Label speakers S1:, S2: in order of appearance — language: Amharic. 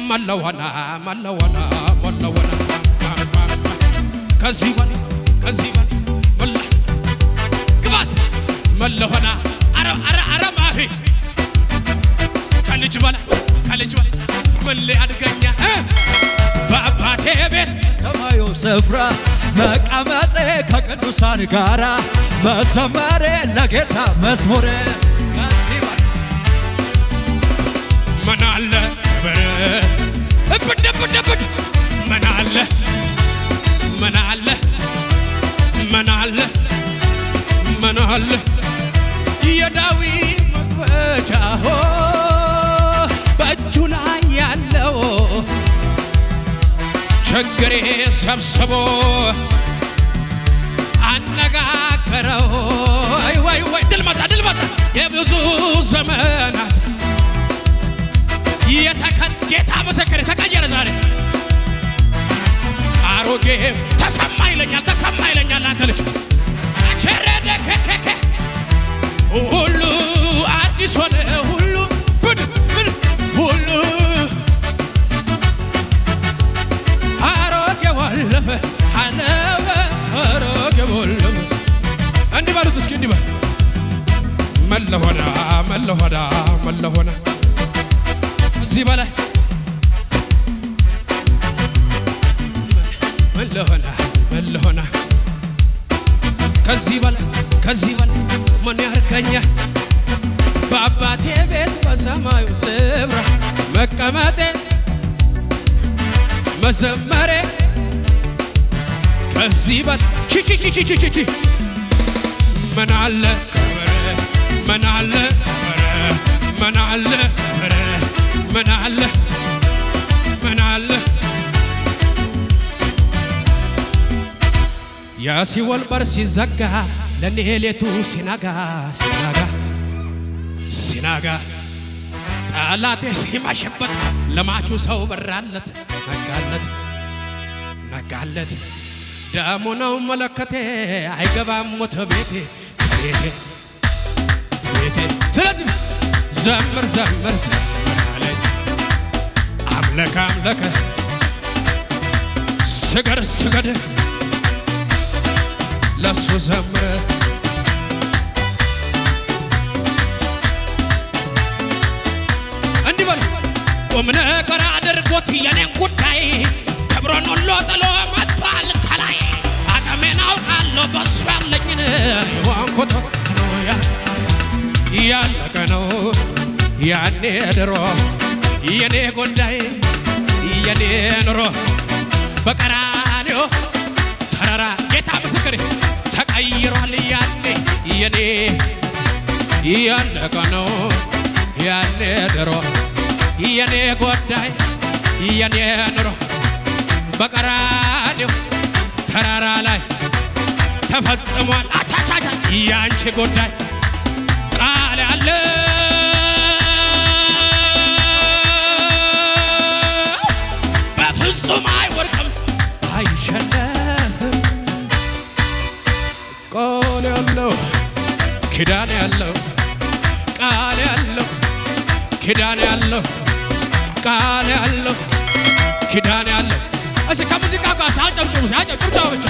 S1: መለወና መለወና መለወና ከዚህ መለ ግባስ መለወና አረ ማፊ ከልጅ በላ ምን ሊያድገኛ በአባቴ ቤት
S2: ሰማዩ ስፍራ መቀመጤ ከቅዱሳን ጋራ መዘመሬ ለጌታ መዝሙሬ
S1: መናለ እብድ መናለ የዳዊት መክፈቻ በእጁ ላይ ያለው ችግሬ ሰብስቦ አነጋገረው ወይ ድል መጣ የብዙ ዘመናት ጌታ መሰከረ ተቀየረ ዛሬ አሮጌ ተሰማ ይለኛል አንተ ልጅ አቸረደ ከከከ ሁሉ አዲስ ሆነ ሁሉ ሁሉ አሮጌ ወለፈ አሮጌ ወለፈ እንዲህ ባሉት እስኪ እንዲህ ባል መለሆና እዚህ በላይ መለሆና ከዚህ በላይ ምን ያርገኛ በአባቴ ቤት በሰማዩ ስፍራ መቀመጤ መዘመሬ ከዚህ በላይ ቺ መናለ የሲኦል በር ሲዘጋ ለኔ ሌቱ ሲናጋ ጠላቴ ሲመሽበት ለማቹ ሰው በራለት ነጋለት ደሙ ነው መለከቴ አይገባም ሞተ ቤቴ ስለዚህ ዘምር አለኝ አምለከ ስገድ ለሱ ዘምር እንዲህ በል ቁም ነገር አድርጎት የኔን ጉዳይ ክብሩን ሁሉ ጥሎ መጥቷል ከላይ አቅሜን አውቃለሁ በሱ ያለኝን የዋንኮቶ ነው ያለቀ ነው ያኔ ድሮ የኔ ጉዳይ የኔ ኑሮ በቀራንዮ ተራራ ጌታ ምስክሬ ተቀይሯል ያኔ የኔ ያለቀ ነው ያኔ ድሮ የኔ ጉዳይ የኔ ኑሮ በቀራንዮ ተራራ ላይ ተፈጽሟል አቻቻቻ ያንቺ ጉዳይ ቃል ያለ በፍጹም አይወርቅም አይሸነፍም ቃል ያለው ኪዳን ያለው ቃል ያለው ኪዳን ያለው ቃል ያለው ኪዳን ያለው እስኪ ከሙዚቃ ጋር ሲያጨብጭቡ ብቻ